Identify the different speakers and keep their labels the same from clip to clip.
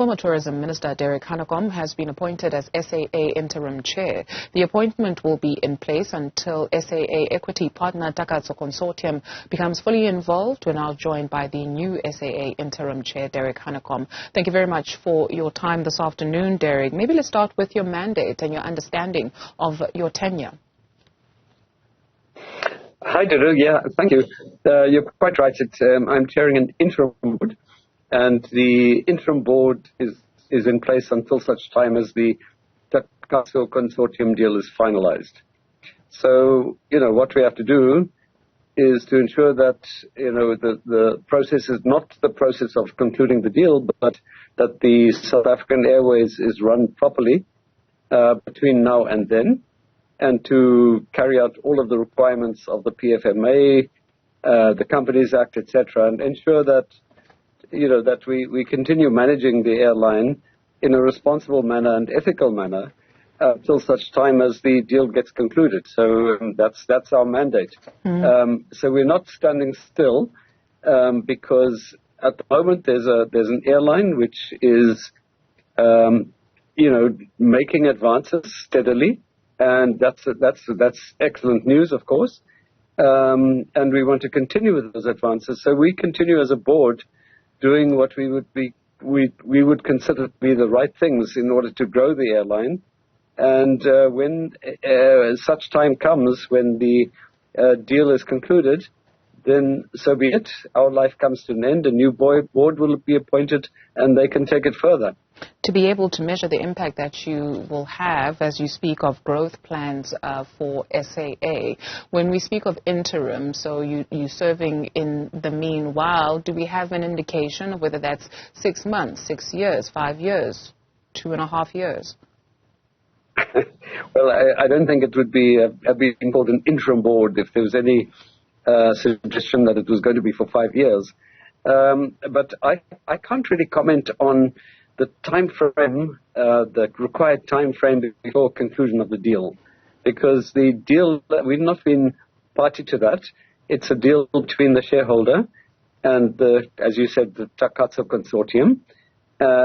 Speaker 1: Former Tourism Minister Derek Hanekom has been appointed as SAA interim chair. The appointment will be in place until SAA equity partner Takatso Consortium becomes fully involved. We're now joined by the new SAA interim chair, Derek Hanekom. Thank you very much for your time this afternoon, Derek. Maybe let's start with your mandate and your understanding of your tenure.
Speaker 2: Hi, Dudu. Yeah, thank you. You're quite right. I'm chairing an interim board, and the interim board is in place until such time as the Takatso Consortium deal is finalized. So, what we have to do is to ensure that, the process is not the process of concluding the deal, but that the South African Airways is run properly between now and then, and to carry out all of the requirements of the PFMA, the Companies Act, etc., and ensure that, that we continue managing the airline in a responsible manner and ethical manner till such time as the deal gets concluded. So that's our mandate. So we're not standing still because at the moment there's an airline which is, making advances steadily. And that's excellent news, of course. And we want to continue with those advances. So we continue as a board doing what we would consider to be the right things in order to grow the airline. And when such time comes, when the deal is concluded, then so be it. Our life comes to an end. A new board will be appointed, and they can take it further.
Speaker 1: To be able to measure the impact that you will have as you speak of growth plans for SAA, when we speak of interim, so you serving in the meanwhile, do we have an indication of whether that's 6 months, 6 years, 5 years, 2.5 years?
Speaker 2: Well, I don't think it would be being called an interim board if there was any suggestion that it was going to be for 5 years. But I can't really comment on the time frame, the required time frame before conclusion of the deal, because the deal, we've not been party to that. It's a deal between the shareholder and as you said, the Takatso Consortium,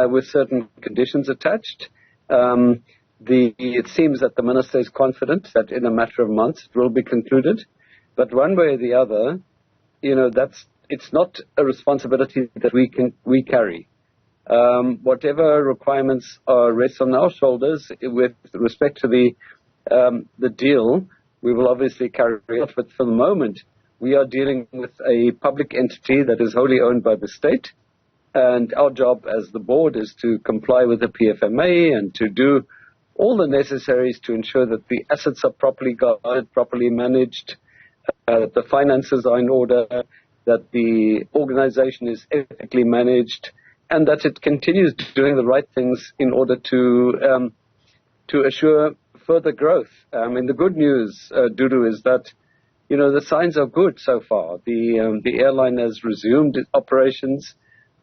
Speaker 2: with certain conditions attached. It seems that the minister is confident that in a matter of months it will be concluded, but one way or the other, it's not a responsibility that we carry. Whatever requirements rest on our shoulders with respect to the deal, we will obviously carry out. But for the moment, we are dealing with a public entity that is wholly owned by the state, and our job as the board is to comply with the PFMA and to do all the necessaries to ensure that the assets are properly guarded, properly managed, that the finances are in order, that the organization is ethically managed, and that it continues doing the right things in order to assure further growth. And the good news, Dudu, is that the signs are good so far. The airline has resumed its operations.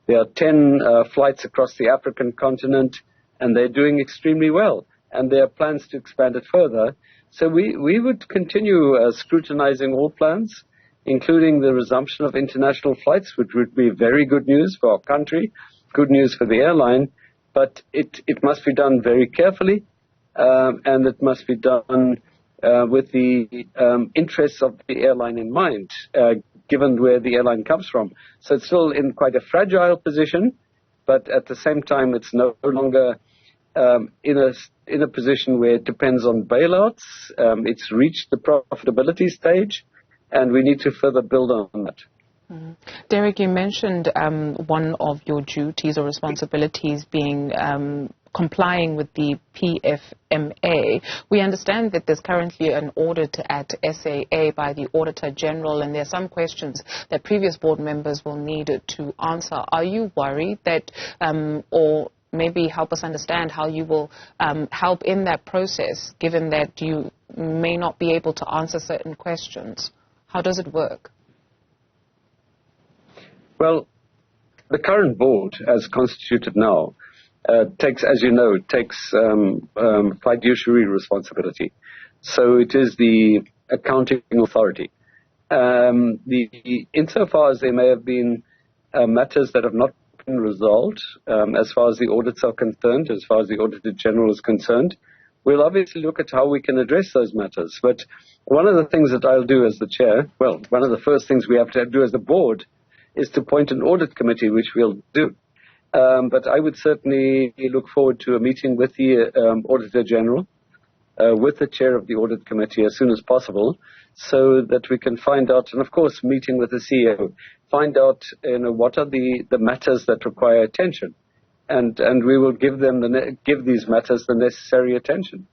Speaker 2: There are 10 flights across the African continent, and they're doing extremely well. And there are plans to expand it further. So we would continue scrutinizing all plans, including the resumption of international flights, which would be very good news for our country, good news for the airline, but it must be done very carefully, and it must be done with the interests of the airline in mind, given where the airline comes from. So it's still in quite a fragile position, but at the same time, it's no longer in a position where it depends on bailouts. It's reached the profitability stage, and we need to further build on that.
Speaker 1: Derek, you mentioned one of your duties or responsibilities being complying with the PFMA. We understand that there's currently an audit at SAA by the Auditor General, and there are some questions that previous board members will need to answer. Are you worried that, or maybe help us understand how you will help in that process, given that you may not be able to answer certain questions? How does it work?
Speaker 2: Well, the current board, as constituted now, takes fiduciary responsibility. So it is the accounting authority. Insofar as there may have been matters that have not been resolved as far as the audits are concerned, as far as the Auditor General is concerned, we'll obviously look at how we can address those matters. But one of the things that I'll do as the chair, well, one of the first things we have to do as the board is to appoint an audit committee, which we'll do. But I would certainly look forward to a meeting with the Auditor General, with the chair of the audit committee as soon as possible, so that we can find out, and of course meeting with the CEO, find out what are the matters that require attention, and we will give these matters the necessary attention.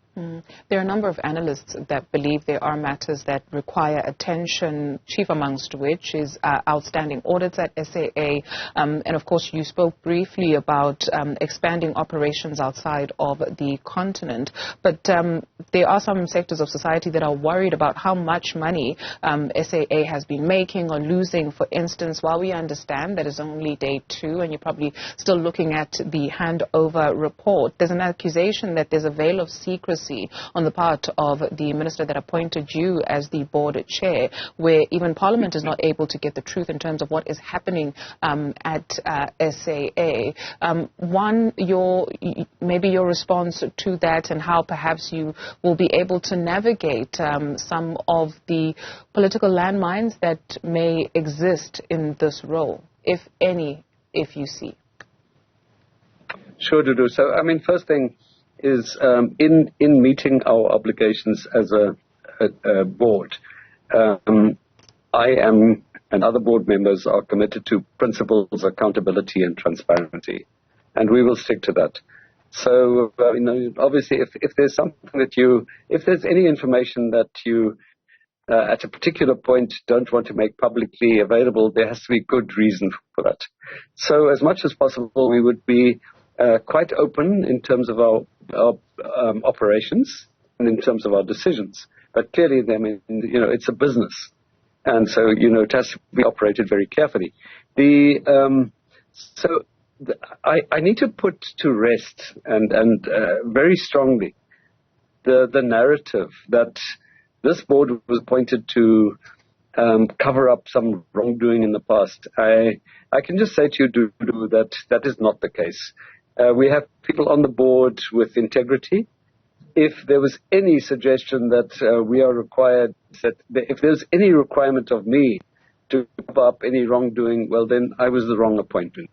Speaker 1: There are a number of analysts that believe there are matters that require attention, chief amongst which is outstanding audits at SAA. And of course, you spoke briefly about expanding operations outside of the continent. But there are some sectors of society that are worried about how much money SAA has been making or losing. For instance, while we understand that it's only day 2 and you're probably still looking at the handover report, there's an accusation that there's a veil of secrecy on the part of the minister that appointed you as the board chair, where even Parliament is not able to get the truth in terms of what is happening at SAA. Maybe your response to that and how perhaps you will be able to navigate some of the political landmines that may exist in this role, if any, if you see.
Speaker 2: Sure, Dudu. So, I mean, first thing is in meeting our obligations as a board, I am and other board members are committed to principles, accountability and transparency, and we will stick to that. So, obviously, if there's something that if there's any information that you at a particular point don't want to make publicly available, there has to be good reason for that. So as much as possible, we would be quite open in terms of our operations and in terms of our decisions. But clearly, it's a business. And so, it has to be operated very carefully. I need to put to rest and very strongly the narrative that this board was appointed to cover up some wrongdoing in the past. I can just say to you, Dudu, that is not the case. We have people on the board with integrity. If there was any suggestion that we are required, if there's any requirement of me to cover up any wrongdoing, well, then I was the wrong appointment.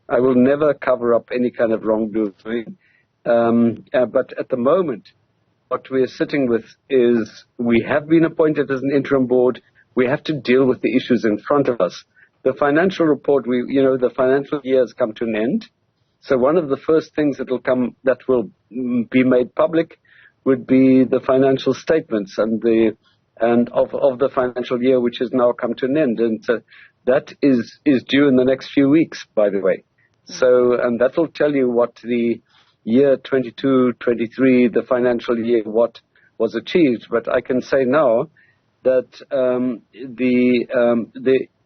Speaker 2: I will never cover up any kind of wrongdoing. But at the moment, what we are sitting with is we have been appointed as an interim board. We have to deal with the issues in front of us. The financial report, the financial year has come to an end. So one of the first things that will be made public would be the financial statements of the financial year, which has now come to an end, and that is due in the next few weeks, by the way. So, and that will tell you what the year 22-23, the financial year, what was achieved. But I can say now that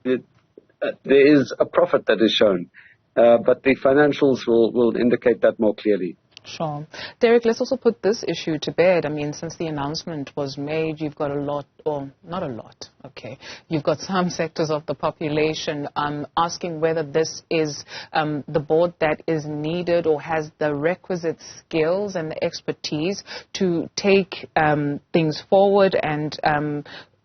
Speaker 2: there is a profit that is shown. But the financials will indicate that more clearly.
Speaker 1: Sure. Derek, let's also put this issue to bed. I mean, since the announcement was made, you've got a lot, or not a lot, okay. You've got some sectors of the population asking whether this is the board that is needed or has the requisite skills and the expertise to take things forward and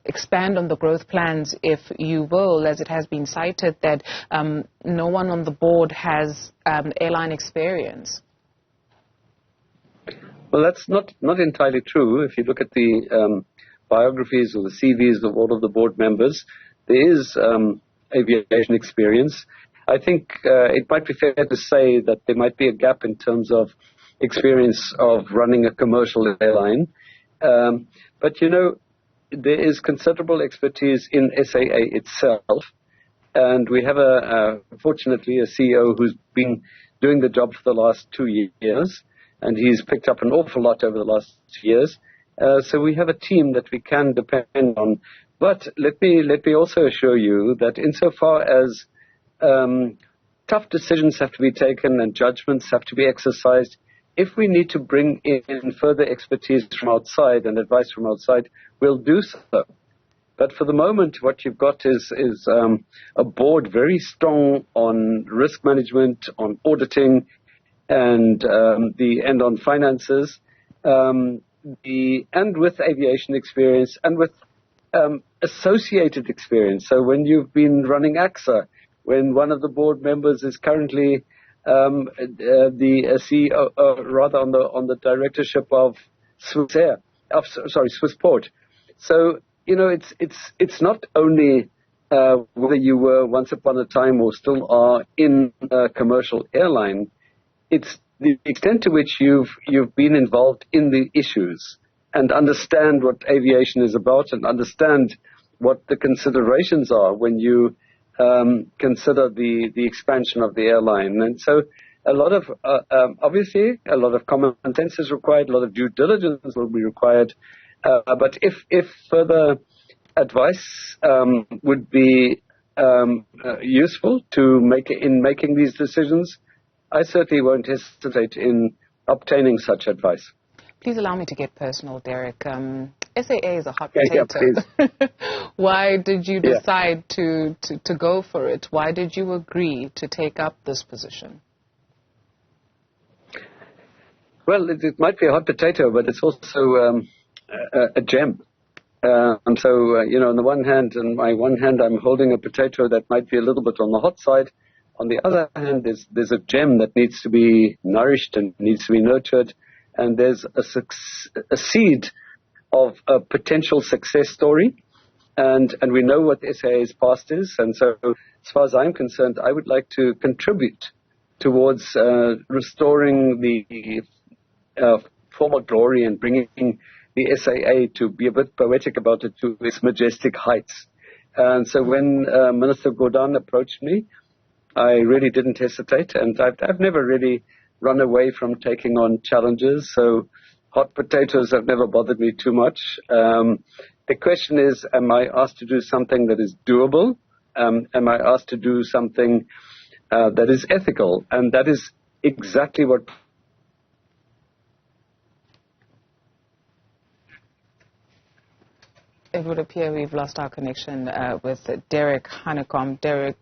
Speaker 1: expand on the growth plans, if you will, as it has been cited that no one on the board has airline experience.
Speaker 2: Well, that's not entirely true. If you look at the biographies or the CVs of all of the board members, there is aviation experience. I think it might be fair to say that there might be a gap in terms of experience of running a commercial airline. But, there is considerable expertise in SAA itself, and we have fortunately a CEO who's been doing the job for the last 2 years, and he's picked up an awful lot over the last 2 years. So we have a team that we can depend on. But let me also assure you that insofar as tough decisions have to be taken and judgments have to be exercised, if we need to bring in further expertise from outside and advice from outside, we'll do so. But for the moment, what you've got is a board very strong on risk management, on auditing, and on finances, and with aviation experience and with associated experience. So when you've been running AXA, when one of the board members is currently the CEO, rather on the directorship of Swissport. So it's not only whether you were once upon a time or still are in a commercial airline. It's the extent to which you've been involved in the issues and understand what aviation is about and understand what the considerations are when you consider the expansion of the airline. And so a lot of, obviously, a lot of common sense is required, a lot of due diligence will be required. But if further advice would be useful in making these decisions, I certainly won't hesitate in obtaining such advice.
Speaker 1: Please allow me to get personal, Derek. SAA is a hot potato.
Speaker 2: Yeah,
Speaker 1: Why did you decide to go for it? Why did you agree to take up this position?
Speaker 2: Well, it might be a hot potato, but it's also a gem. And so, on the one hand, I'm holding a potato that might be a little bit on the hot side. On the other hand, there's a gem that needs to be nourished and needs to be nurtured. And there's a seed of a potential success story. And we know what SAA's past is. And so, as far as I'm concerned, I would like to contribute towards restoring the former glory and bringing the SAA, to be a bit poetic about it, to its majestic heights. And so when Minister Gordhan approached me, I really didn't hesitate, and I've never really run away from taking on challenges, so hot potatoes have never bothered me too much. The question is, am I asked to do something that is doable? Am I asked to do something that is ethical? And that is exactly what...
Speaker 1: It would appear we've lost our connection with Derek Hanekom. Derek,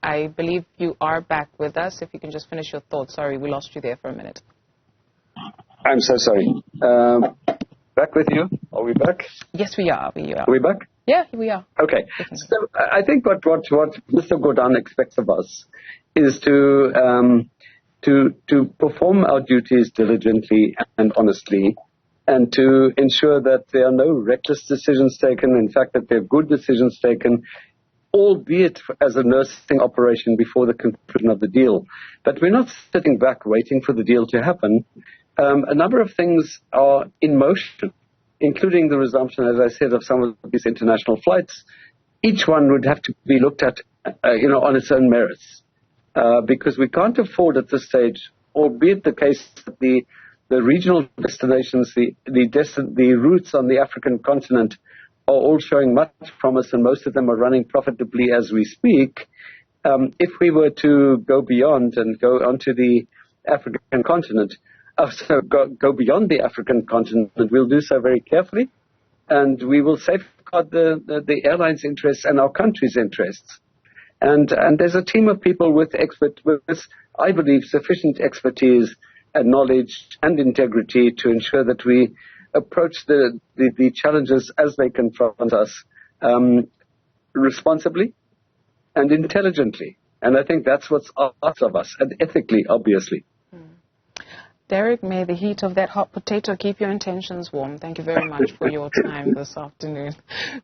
Speaker 1: I believe you are back with us. If you can just finish your thoughts. Sorry, we lost you there for a minute.
Speaker 2: I'm so sorry. Back with you? Are we back?
Speaker 1: Yes, we are.
Speaker 2: Are we back?
Speaker 1: Yeah, we are.
Speaker 2: Okay. So I think what Mr. Gordhan expects of us is to perform our duties diligently and honestly, and to ensure that there are no reckless decisions taken, in fact, that there are good decisions taken, albeit as a nursing operation before the conclusion of the deal. But we're not sitting back waiting for the deal to happen. A number of things are in motion, including the resumption, as I said, of some of these international flights. Each one would have to be looked at, on its own merits, because we can't afford at this stage, albeit the case that the regional destinations, the routes on the African continent are all showing much promise, and most of them are running profitably as we speak. If we were to go beyond and go onto the African continent, go beyond the African continent, we'll do so very carefully, and we will safeguard the airline's interests and our country's interests. And there's a team of people with I believe, sufficient expertise and knowledge and integrity to ensure that we approach the challenges as they confront us responsibly and intelligently. And I think that's what's asked of us, and ethically, obviously.
Speaker 1: Derek, may the heat of that hot potato keep your intentions warm. Thank you very much for your time this afternoon.